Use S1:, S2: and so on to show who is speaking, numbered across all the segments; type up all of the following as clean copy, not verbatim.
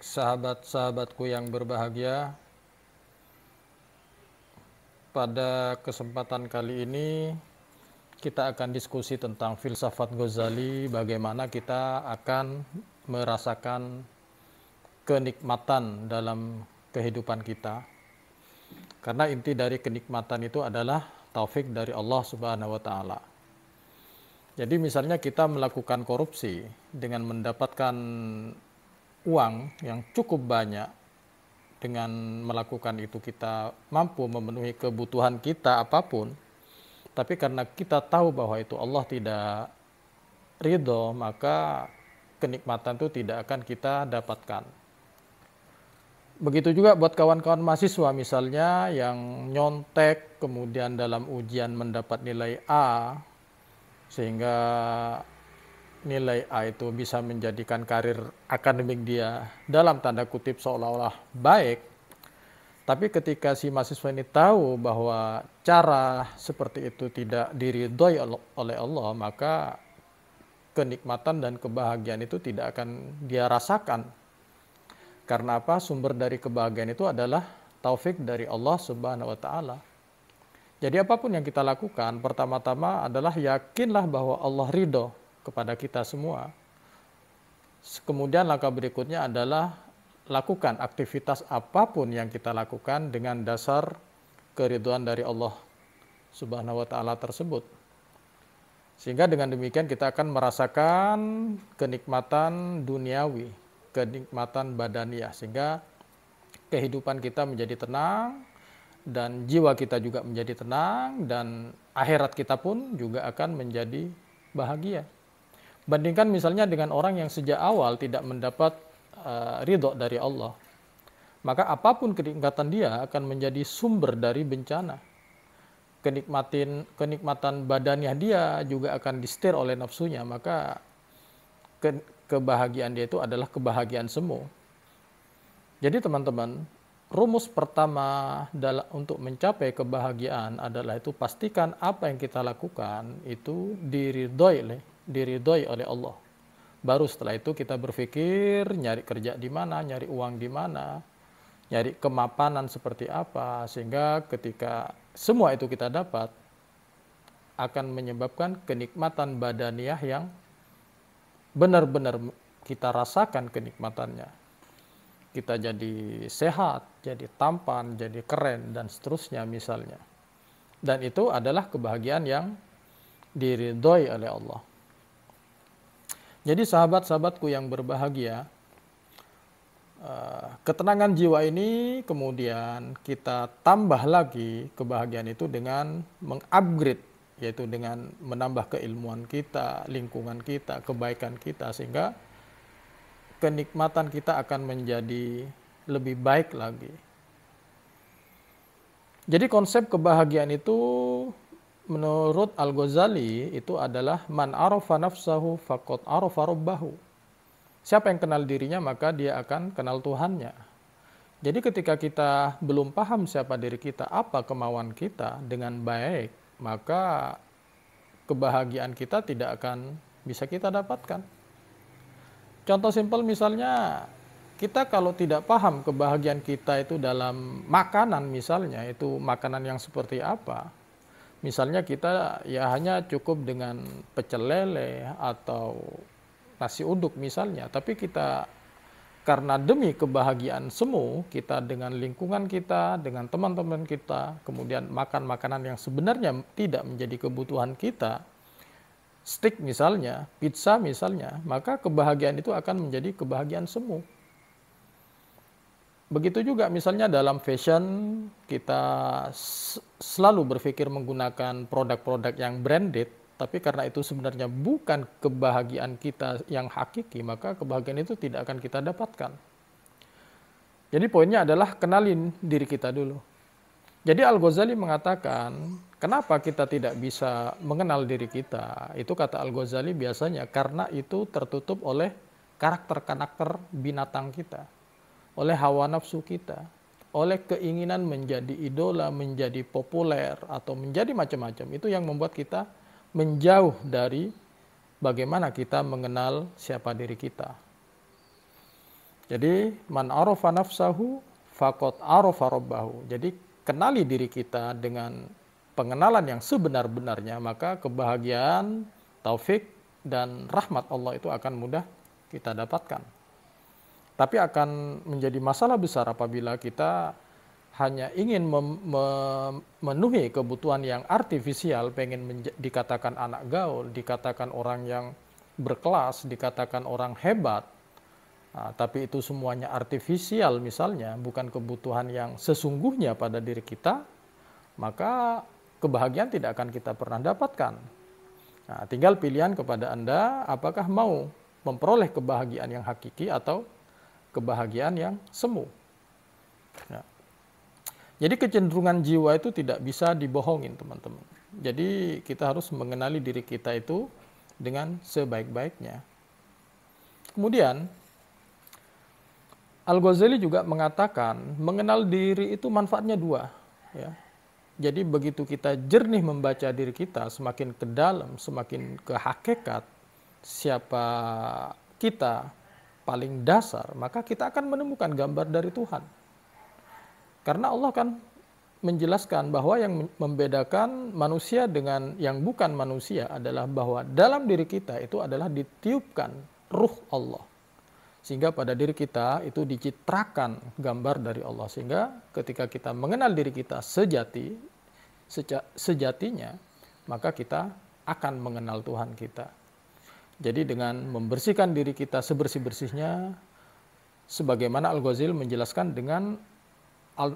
S1: Sahabat-sahabatku yang berbahagia, pada kesempatan kali ini kita akan diskusi tentang filsafat Ghazali, bagaimana kita akan merasakan kenikmatan dalam kehidupan kita. Karena inti dari kenikmatan itu adalah taufik dari Allah Subhanahu wa taala. Jadi misalnya kita melakukan korupsi dengan mendapatkan uang yang cukup banyak, dengan melakukan itu kita mampu memenuhi kebutuhan kita apapun, tapi karena kita tahu bahwa itu Allah tidak ridho, maka kenikmatan itu tidak akan kita dapatkan. Begitu juga buat kawan-kawan mahasiswa misalnya yang nyontek kemudian dalam ujian mendapat nilai A, sehingga nilai A itu bisa menjadikan karir akademik dia dalam tanda kutip seolah-olah baik. Tapi ketika si mahasiswa ini tahu bahwa cara seperti itu tidak diridhoi oleh Allah, maka kenikmatan dan kebahagiaan itu tidak akan dia rasakan. Karena apa? Sumber dari kebahagiaan itu adalah taufik dari Allah Subhanahu wa taala. Jadi apapun yang kita lakukan, pertama-tama adalah yakinlah bahwa Allah ridho kepada kita semua. Kemudian langkah berikutnya adalah lakukan aktivitas apapun yang kita lakukan dengan dasar keridhaan dari Allah Subhanahu wa taala tersebut. Sehingga dengan demikian kita akan merasakan kenikmatan duniawi, kenikmatan badaniah, sehingga kehidupan kita menjadi tenang dan jiwa kita juga menjadi tenang dan akhirat kita pun juga akan menjadi bahagia. Bandingkan misalnya dengan orang yang sejak awal tidak mendapat ridho dari Allah, maka apapun kenikmatan dia akan menjadi sumber dari bencana. Kenikmatan badaniah dia juga akan disetir oleh nafsunya, maka kebahagiaan dia itu adalah kebahagiaan semu. Jadi teman-teman, rumus pertama untuk mencapai kebahagiaan adalah itu pastikan apa yang kita lakukan itu diridhoi oleh Allah. Baru setelah itu kita berpikir nyari kerja di mana, nyari uang di mana, nyari kemapanan seperti apa, sehingga ketika semua itu kita dapat akan menyebabkan kenikmatan badaniah yang benar-benar kita rasakan kenikmatannya. Kita jadi sehat, jadi tampan, jadi keren, dan seterusnya misalnya. Dan itu adalah kebahagiaan yang diridhoi oleh Allah. Jadi sahabat-sahabatku yang berbahagia, ketenangan jiwa ini kemudian kita tambah lagi kebahagiaan itu dengan mengupgrade, yaitu dengan menambah keilmuan kita, lingkungan kita, kebaikan kita, sehingga kenikmatan kita akan menjadi lebih baik lagi. Jadi konsep kebahagiaan itu menurut Al-Ghazali itu adalah man arafa nafsahu faqad arafa rabbahu. Siapa yang kenal dirinya maka dia akan kenal Tuhannya. Jadi ketika kita belum paham siapa diri kita, apa kemauan kita dengan baik, maka kebahagiaan kita tidak akan bisa kita dapatkan. Contoh simpel misalnya, kita kalau tidak paham kebahagiaan kita itu dalam makanan misalnya, itu makanan yang seperti apa. Misalnya kita ya hanya cukup dengan pecel lele atau nasi uduk misalnya, tapi kita karena demi kebahagiaan semu, kita dengan lingkungan kita, dengan teman-teman kita, kemudian makan makanan yang sebenarnya tidak menjadi kebutuhan kita, steak misalnya, pizza misalnya, maka kebahagiaan itu akan menjadi kebahagiaan semu. Begitu juga misalnya dalam fashion, kita selalu berpikir menggunakan produk-produk yang branded, tapi karena itu sebenarnya bukan kebahagiaan kita yang hakiki, maka kebahagiaan itu tidak akan kita dapatkan. Jadi poinnya adalah kenalin diri kita dulu. Jadi Al-Ghazali mengatakan, kenapa kita tidak bisa mengenal diri kita? Itu kata Al-Ghazali biasanya karena itu tertutup oleh karakter-karakter binatang kita, oleh hawa nafsu kita, oleh keinginan menjadi idola, menjadi populer, atau menjadi macam-macam. Itu yang membuat kita menjauh dari bagaimana kita mengenal siapa diri kita. Jadi man arafa nafsahu faqad arafa rabbahu. Jadi kenali diri kita dengan pengenalan yang sebenar-benarnya, maka kebahagiaan, taufik dan rahmat Allah itu akan mudah kita dapatkan. Tapi akan menjadi masalah besar apabila kita hanya ingin memenuhi kebutuhan yang artifisial, pengen dikatakan anak gaul, dikatakan orang yang berkelas, dikatakan orang hebat, tapi itu semuanya artifisial misalnya, bukan kebutuhan yang sesungguhnya pada diri kita, maka kebahagiaan tidak akan kita pernah dapatkan. Nah, tinggal pilihan kepada Anda, apakah mau memperoleh kebahagiaan yang hakiki atau kebahagiaan yang semu. Ya. Jadi kecenderungan jiwa itu tidak bisa dibohongin, teman-teman. Jadi kita harus mengenali diri kita itu dengan sebaik-baiknya. Kemudian Al-Ghazali juga mengatakan mengenal diri itu manfaatnya dua. Ya. Jadi begitu kita jernih membaca diri kita, semakin ke dalam, semakin ke hakikat siapa kita paling dasar, maka kita akan menemukan gambar dari Tuhan. Karena Allah kan menjelaskan bahwa yang membedakan manusia dengan yang bukan manusia adalah bahwa dalam diri kita itu adalah ditiupkan ruh Allah. Sehingga pada diri kita itu dicitrakan gambar dari Allah. Sehingga ketika kita mengenal diri kita sejatinya, maka kita akan mengenal Tuhan kita. Jadi dengan membersihkan diri kita sebersih-bersihnya, sebagaimana Al-Ghazali menjelaskan dengan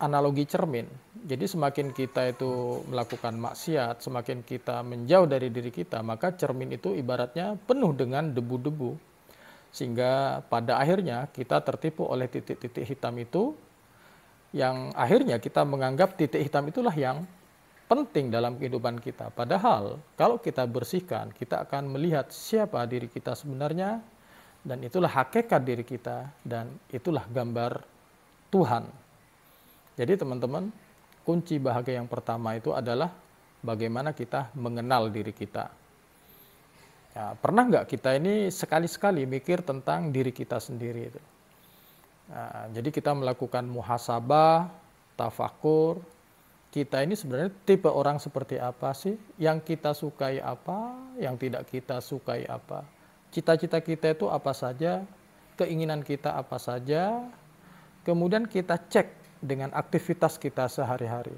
S1: analogi cermin. Jadi semakin kita itu melakukan maksiat, semakin kita menjauh dari diri kita, maka cermin itu ibaratnya penuh dengan debu-debu. Sehingga pada akhirnya kita tertipu oleh titik-titik hitam itu, yang akhirnya kita menganggap titik hitam itulah yang penting dalam kehidupan kita. Padahal kalau kita bersihkan, kita akan melihat siapa diri kita sebenarnya, dan itulah hakikat diri kita, dan itulah gambar Tuhan. Jadi teman-teman, kunci bahagia yang pertama itu adalah bagaimana kita mengenal diri kita. Ya, pernah nggak kita ini sekali-sekali mikir tentang diri kita sendiri itu? Nah, jadi kita melakukan muhasabah, tafakur. Kita ini sebenarnya tipe orang seperti apa sih? Yang kita sukai apa? Yang tidak kita sukai apa? Cita-cita kita itu apa saja? Keinginan kita apa saja? Kemudian kita cek dengan aktivitas kita sehari-hari.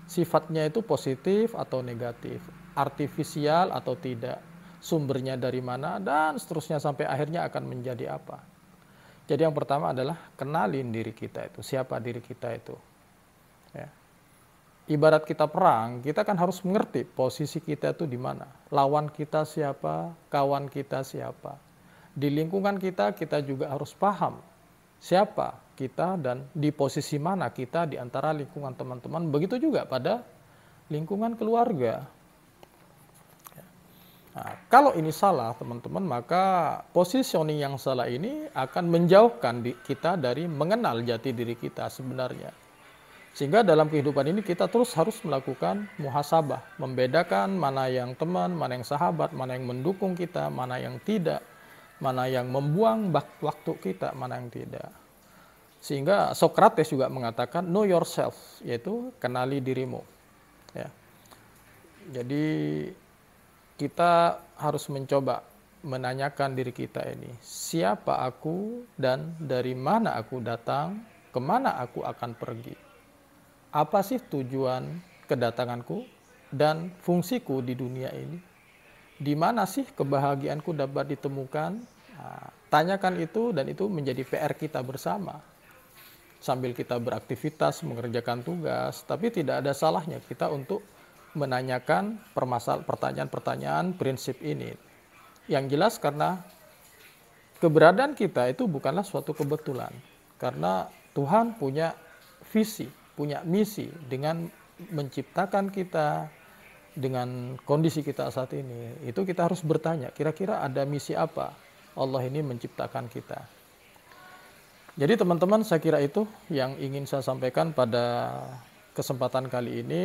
S1: Sifatnya itu positif atau negatif, artifisial atau tidak, sumbernya dari mana, dan seterusnya sampai akhirnya akan menjadi apa. Jadi yang pertama adalah kenalin diri kita itu, siapa diri kita itu. Ya. Ibarat kita perang, kita kan harus mengerti posisi kita itu di mana. Lawan kita siapa, kawan kita siapa. Di lingkungan kita juga harus paham siapa kita dan di posisi mana kita di antara lingkungan teman-teman. Begitu juga pada lingkungan keluarga. Nah, kalau ini salah teman-teman, maka positioning yang salah ini akan menjauhkan kita dari mengenal jati diri kita sebenarnya. Sehingga dalam kehidupan ini kita terus harus melakukan muhasabah, membedakan mana yang teman, mana yang sahabat, mana yang mendukung kita, mana yang tidak, mana yang membuang waktu kita, mana yang tidak. Sehingga Socrates juga mengatakan know yourself, yaitu kenali dirimu. Ya. Jadi kita harus mencoba menanyakan diri kita ini, siapa aku dan dari mana aku datang, kemana aku akan pergi. Apa sih tujuan kedatanganku dan fungsiku di dunia ini? Di mana sih kebahagiaanku dapat ditemukan? Nah, tanyakan itu, dan itu menjadi PR kita bersama. Sambil kita beraktivitas, mengerjakan tugas, tapi tidak ada salahnya kita untuk menanyakan pertanyaan-pertanyaan prinsip ini. Yang jelas karena keberadaan kita itu bukanlah suatu kebetulan. Karena Tuhan punya visi, punya misi dengan menciptakan kita dengan kondisi kita saat ini. Itu kita harus bertanya, kira-kira ada misi apa Allah ini menciptakan kita. Jadi teman-teman, saya kira itu yang ingin saya sampaikan pada kesempatan kali ini.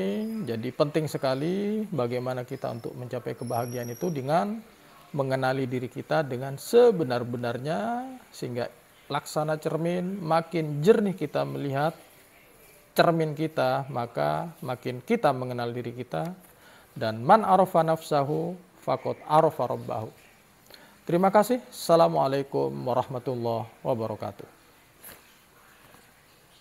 S1: Jadi penting sekali bagaimana kita untuk mencapai kebahagiaan itu dengan mengenali diri kita dengan sebenar-benarnya, sehingga laksana cermin, makin jernih kita melihat cermin kita, maka makin kita mengenal diri kita. Dan man arafa nafsahu faqad arafa rabbahu. Terima kasih. Assalamualaikum warahmatullahi wabarakatuh.